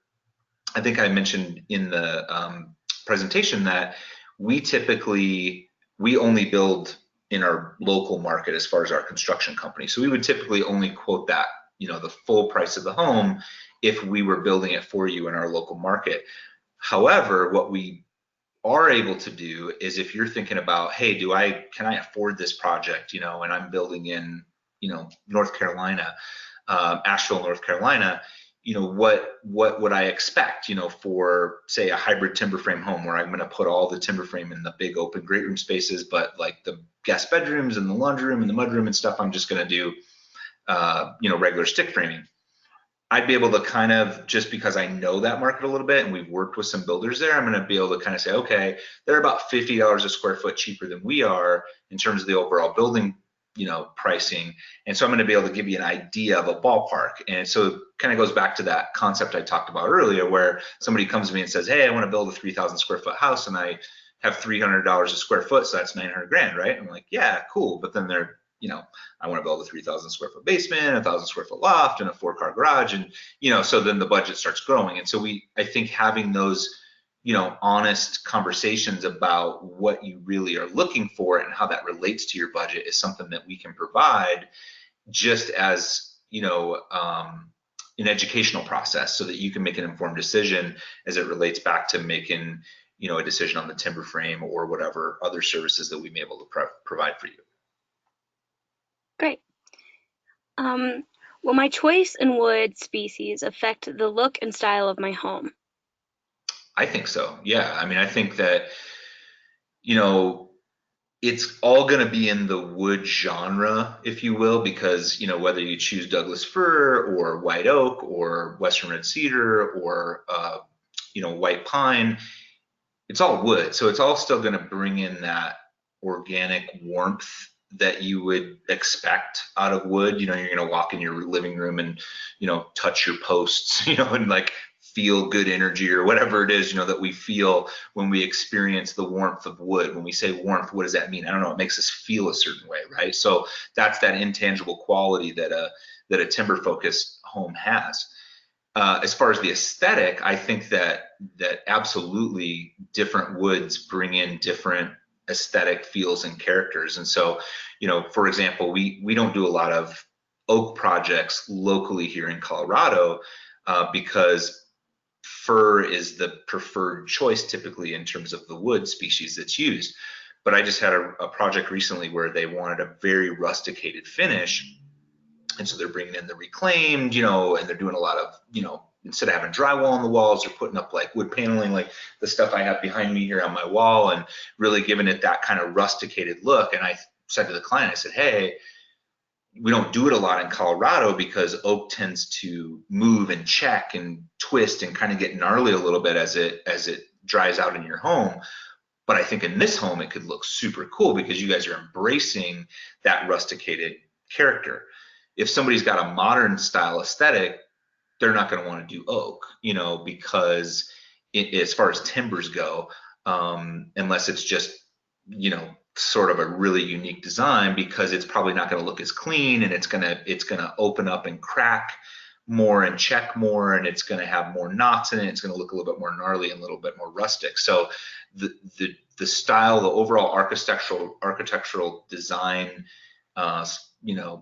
S2: I think I mentioned in the presentation that we only build in our local market as far as our construction company. So we would typically only quote that, the full price of the home if we were building it for you in our local market. However, what we are able to do is, if you're thinking about, hey, can I afford this project, and I'm building in, North Carolina, Asheville, North Carolina, what would I expect, for, say, a hybrid timber frame home where I'm going to put all the timber frame in the big open great room spaces, but like the guest bedrooms and the laundry room and the mudroom and stuff, I'm just going to do, regular stick framing. I'd be able to kind of, just because I know that market a little bit and we've worked with some builders there, I'm going to be able to kind of say, okay, they're about $50 a square foot cheaper than we are in terms of the overall building, pricing. And so I'm going to be able to give you an idea of a ballpark. And so it kind of goes back to that concept I talked about earlier, where somebody comes to me and says, hey, I want to build a 3,000 square foot house and I have $300 a square foot, so that's 900 grand, right? I'm like, yeah, cool. But then they're, I want to build a 3,000 square foot basement, 1,000 square foot loft, and a 4-car garage. And, so then the budget starts growing. And so I think having those, honest conversations about what you really are looking for and how that relates to your budget is something that we can provide, just as, an educational process, so that you can make an informed decision as it relates back to making, a decision on the timber frame or whatever other services that we may be able to provide for you.
S3: Great. Will my choice in wood species affect the look and style of my home?
S2: I think so. Yeah. I mean, I think that, it's all going to be in the wood genre, if you will, because, whether you choose Douglas fir or white oak or western red cedar or, white pine, it's all wood. So it's all still going to bring in that organic warmth that you would expect out of wood. You're going to walk in your living room and, touch your posts, and like feel good energy or whatever it is, that we feel when we experience the warmth of wood. When we say warmth, what does that mean? I don't know. It makes us feel a certain way, right? So that's that intangible quality that a timber focused home has. As far as the aesthetic, I think that absolutely different woods bring in different aesthetic feels and characters. And so, for example, we don't do a lot of oak projects locally here in Colorado because fir is the preferred choice typically in terms of the wood species that's used. But I just had a project recently where they wanted a very rusticated finish. And so they're bringing in the reclaimed, and they're doing a lot of, instead of having drywall on the walls, they're putting up like wood paneling, like the stuff I have behind me here on my wall, and really giving it that kind of rusticated look. And I said to the client, I said, hey, we don't do it a lot in Colorado because oak tends to move and check and twist and kind of get gnarly a little bit as it dries out in your home. But I think in this home, it could look super cool because you guys are embracing that rusticated character. If somebody's got a modern style aesthetic, they're not going to want to do oak, because as far as timbers go, unless it's just, sort of a really unique design, because it's probably not going to look as clean, and it's going to open up and crack more and check more, and it's going to have more knots in it. It's going to look a little bit more gnarly and a little bit more rustic. So the style, the overall architectural design,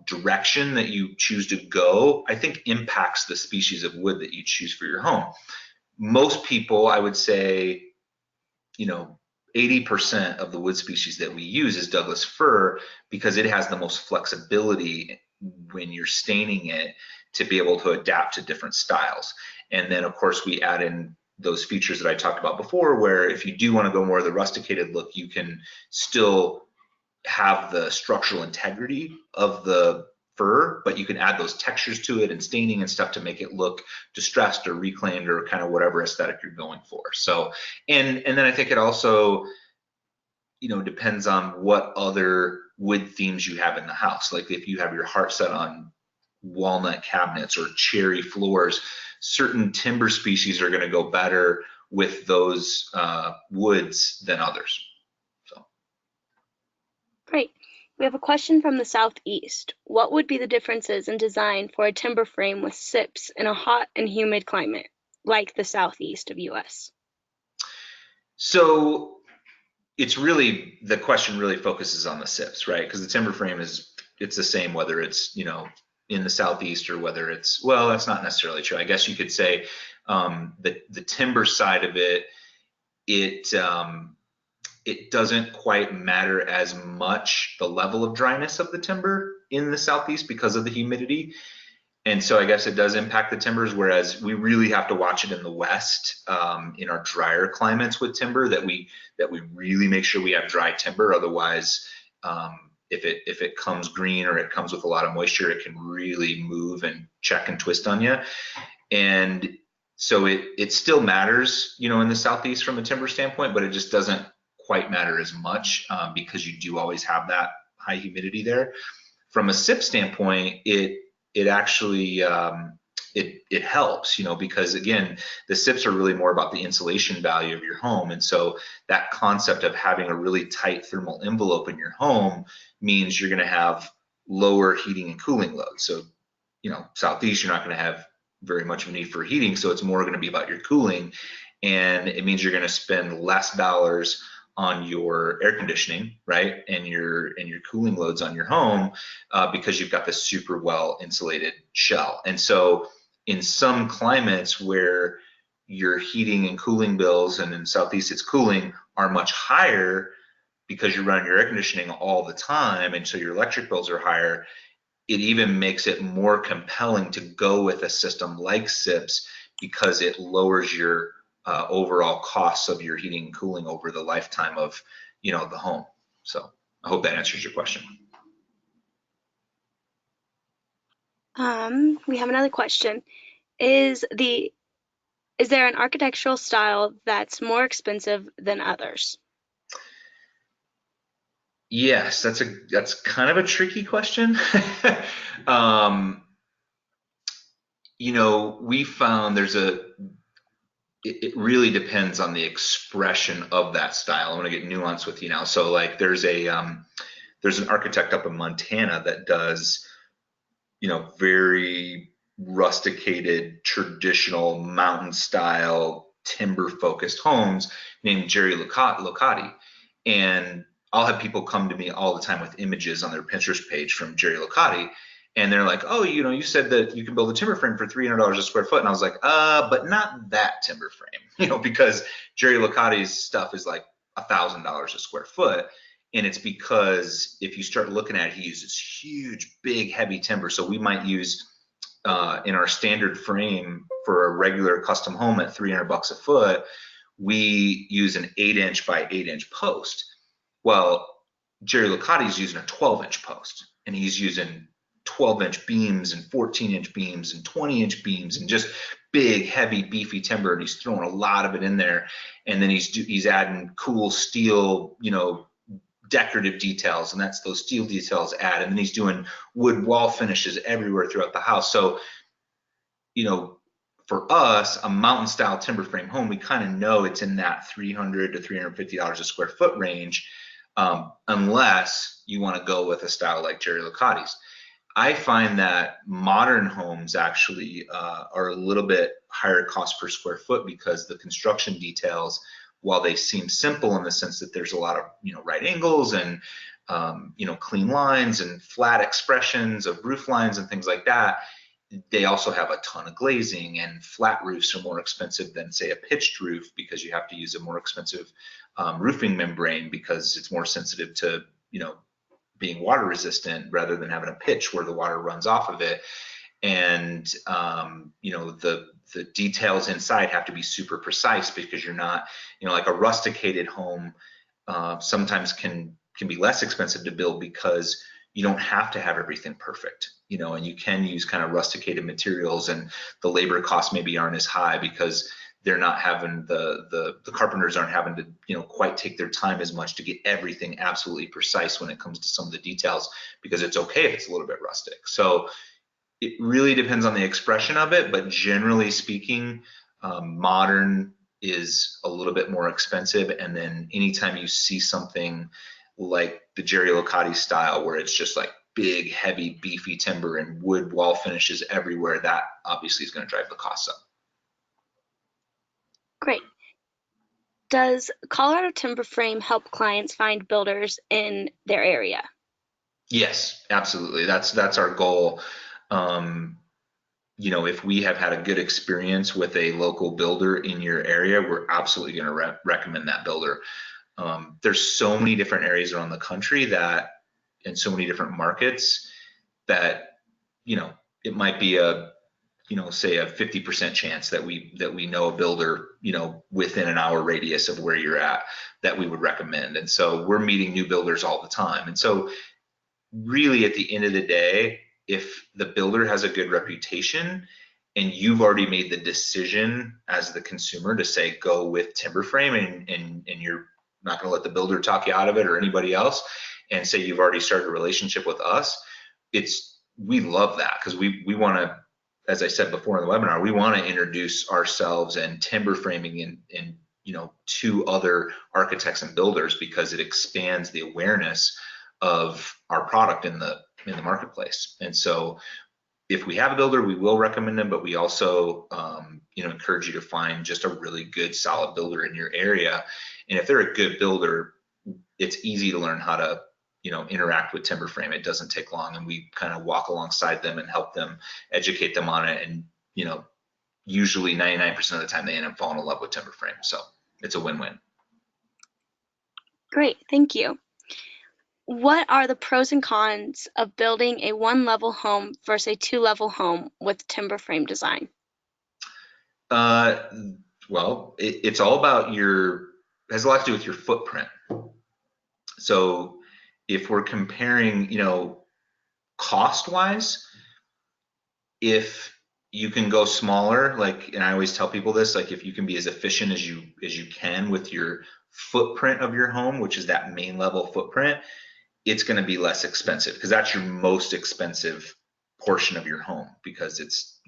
S2: direction that you choose to go, I think impacts the species of wood that you choose for your home. Most people, I would say, 80% of the wood species that we use is Douglas fir, because it has the most flexibility when you're staining it to be able to adapt to different styles. And then of course we add in those features that I talked about before, where if you do want to go more of the rusticated look, you can still have the structural integrity of the fir, but you can add those textures to it and staining and stuff to make it look distressed or reclaimed or kind of whatever aesthetic you're going for. So, and then I think it also, depends on what other wood themes you have in the house. Like if you have your heart set on walnut cabinets or cherry floors, certain timber species are going to go better with those woods than others. So.
S3: Great. We have a question from the Southeast. What would be the differences in design for a timber frame with SIPs in a hot and humid climate like the Southeast of US?
S2: So it's really, the question really focuses on the SIPs, right? Because the timber frame it's the same whether it's, in the Southeast or whether it's, well, that's not necessarily true. I guess you could say the timber side of it, it doesn't quite matter as much, the level of dryness of the timber in the Southeast because of the humidity. And so I guess it does impact the timbers, whereas we really have to watch it in the West, in our drier climates with timber, that we really make sure we have dry timber. Otherwise, if it comes green or it comes with a lot of moisture, it can really move and check and twist on you. And so it still matters, in the Southeast from a timber standpoint, but it just doesn't quite matter as much, because you do always have that high humidity there. From a SIP standpoint, it actually it helps, because again, the SIPs are really more about the insulation value of your home. And so that concept of having a really tight thermal envelope in your home means you're going to have lower heating and cooling loads. So, Southeast, you're not going to have very much of a need for heating. So it's more going to be about your cooling. And it means you're going to spend less dollars on your air conditioning, right, and your cooling loads on your home, because you've got this super well insulated shell. And so in some climates where your heating and cooling bills, and in Southeast it's cooling, are much higher because you're running your air conditioning all the time, and so your electric bills are higher, it even makes it more compelling to go with a system like SIPs, because it lowers your overall costs of your heating and cooling over the lifetime of the home. So I hope that answers your question.
S3: We have another question. Is there an architectural style that's more expensive than others?
S2: Yes, that's kind of a tricky question. We found it really depends on the expression of that style. I'm going to get nuanced with you now. So like there's an architect up in Montana that does, very rusticated, traditional mountain style, timber focused homes, named Jerry Locati. And I'll have people come to me all the time with images on their Pinterest page from Jerry Locati. And they're like, oh, you said that you can build a timber frame for $300 a square foot. And I was like, but not that timber frame, because Jerry Locati's stuff is like $1,000 a square foot. And it's because if you start looking at it, he uses huge, big, heavy timber. So we might use in our standard frame for a regular custom home at $300 a foot, we use an 8-inch by 8-inch post. Well, Jerry Licati's using a 12-inch post, and he's using 12-inch beams and 14-inch beams and 20-inch beams and just big, heavy, beefy timber, and he's throwing a lot of it in there. And then he's adding cool steel, decorative details, and that's those steel details add. And then he's doing wood wall finishes everywhere throughout the house. So, for us, a mountain style timber frame home, we kind of know it's in that $300 to $350 a square foot range, unless you want to go with a style like Jerry Licati's. I find that modern homes actually are a little bit higher cost per square foot because the construction details, while they seem simple in the sense that there's a lot of right angles and clean lines and flat expressions of roof lines and things like that, they also have a ton of glazing, and flat roofs are more expensive than, say, a pitched roof because you have to use a more expensive roofing membrane because it's more sensitive to being water resistant rather than having a pitch where the water runs off of it. And the details inside have to be super precise because you're not, like a rusticated home sometimes can be less expensive to build because you don't have to have everything perfect, and you can use kind of rusticated materials, and the labor costs maybe aren't as high because they're not having the carpenters aren't having to quite take their time as much to get everything absolutely precise when it comes to some of the details, because it's okay if it's a little bit rustic. So it really depends on the expression of it, but generally speaking, modern is a little bit more expensive. And then anytime you see something like the Jerry Licati style, where it's just like big, heavy, beefy timber and wood wall finishes everywhere, that obviously is going to drive the costs up.
S3: Great. Does Colorado Timberframe help clients find builders in their area?
S2: Yes, absolutely. That's our goal. If we have had a good experience with a local builder in your area, we're absolutely going to recommend that builder. There's so many different areas around the country and so many different markets that, it might be say a 50% chance that we know a builder, within an hour radius of where you're at, that we would recommend. And so we're meeting new builders all the time. And so really at the end of the day, if the builder has a good reputation and you've already made the decision as the consumer to say go with Timberframe, and you're not going to let the builder talk you out of it or anybody else, and say you've already started a relationship with us, we love that, because we want to, as I said before in the webinar, we want to introduce ourselves and timber framing and to other architects and builders, because it expands the awareness of our product in the marketplace. And so if we have a builder, we will recommend them, but we also encourage you to find just a really good, solid builder in your area. And if they're a good builder, it's easy to learn how to interact with Timberframe. It doesn't take long, and we kind of walk alongside them and help them, educate them on it. And usually 99% of the time they end up falling in love with Timberframe. So it's a win-win.
S3: Great, thank you. What are the pros and cons of building a one-level home versus a two-level home with Timberframe design?
S2: Well, it's all about has a lot to do with your footprint. So if we're comparing, cost-wise, if you can go smaller, and I always tell people this, if you can be as efficient as you can with your footprint of your home, which is that main level footprint, it's going to be less expensive, because that's your most expensive portion of your home, because it's,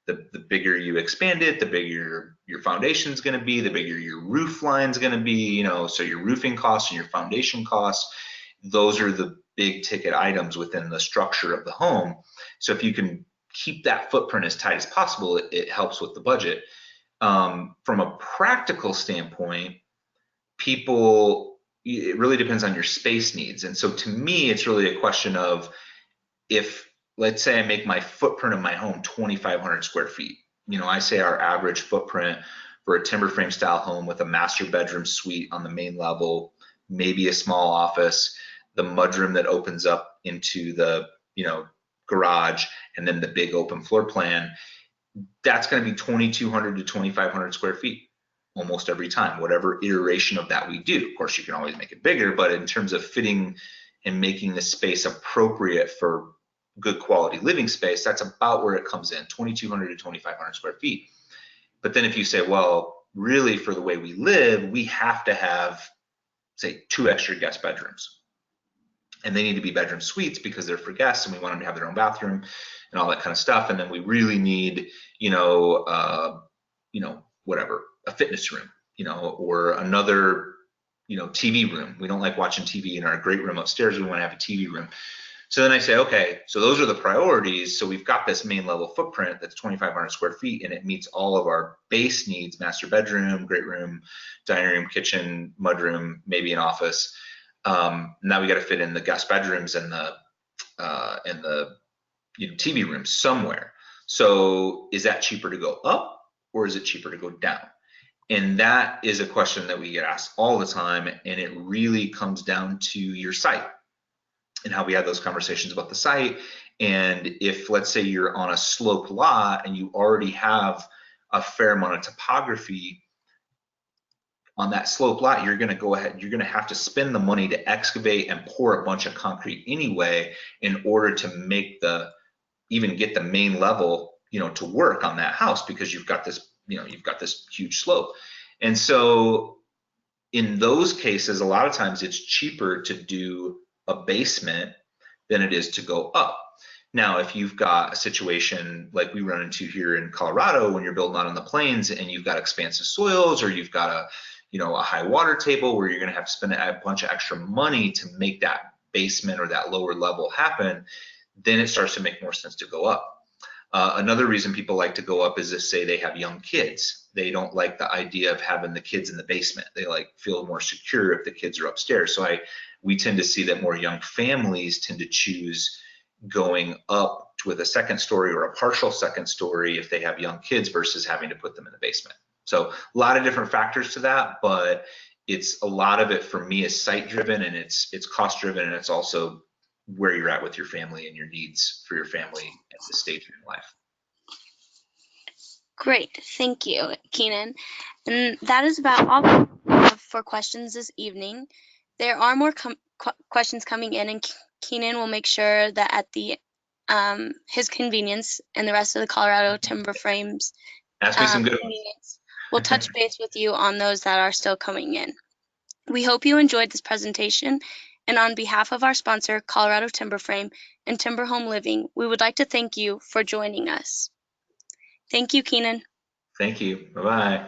S2: the bigger you expand it, the bigger your foundation is going to be, the bigger your roof line is going to be, so your roofing costs and your foundation costs, those are the big ticket items within the structure of the home. So if you can keep that footprint as tight as possible, it helps with the budget. From a practical standpoint, it really depends on your space needs. And so to me, it's really a question of, if, let's say I make my footprint of my home 2,500 square feet. I say our average footprint for a Timberframe style home with a master bedroom suite on the main level, maybe a small office, the mudroom that opens up into the, garage, and then the big open floor plan, that's going to be 2,200 to 2,500 square feet almost every time, whatever iteration of that we do. Of course, you can always make it bigger, but in terms of fitting and making the space appropriate for good quality living space, that's about where it comes in, 2,200 to 2,500 square feet. But then if you say, well, really for the way we live, we have to have, say, 2 extra guest bedrooms. And they need to be bedroom suites because they're for guests and we want them to have their own bathroom and all that kind of stuff. And then we really need, whatever, a fitness room, or another, TV room. We don't like watching TV in our great room upstairs. We want to have a TV room. So then I say, okay, so those are the priorities. So we've got this main level footprint that's 2,500 square feet and it meets all of our base needs: master bedroom, great room, dining room, kitchen, mudroom, maybe an office. Now we got to fit in the guest bedrooms and the TV room somewhere. So is that cheaper to go up or is it cheaper to go down? And that is a question that we get asked all the time, and it really comes down to your site and how we have those conversations about the site. And if, let's say, you're on a sloped lot and you already have a fair amount of topography on that slope lot, you're going to go ahead, you're going to have to spend the money to excavate and pour a bunch of concrete anyway in order to make even get the main level, to work on that house, because you've got this, you've got this huge slope. And so in those cases, a lot of times it's cheaper to do a basement than it is to go up. Now, if you've got a situation like we run into here in Colorado, when you're building out on the plains and you've got expansive soils, or you've got a high water table where you're going to have to spend a bunch of extra money to make that basement or that lower level happen, then it starts to make more sense to go up. Another reason people like to go up is if, say, they have young kids. They don't like the idea of having the kids in the basement. They feel more secure if the kids are upstairs. So we tend to see that more young families tend to choose going up with a second story or a partial second story if they have young kids versus having to put them in the basement. So a lot of different factors to that, but it's a lot of it for me is site driven, and it's cost driven, and it's also where you're at with your family and your needs for your family at this stage in your life.
S3: Great, thank you, Keenan. And that is about all we have for questions this evening. There are more questions coming in, and Keenan will make sure that at the his convenience and the rest of the Colorado Timberframe's
S2: ask me some good ones.
S3: We'll touch base with you on those that are still coming in. We hope you enjoyed this presentation, and on behalf of our sponsor, Colorado Timberframe and Timber Home Living, we would like to thank you for joining us. Thank you, Keenan.
S2: Thank you. Bye-bye.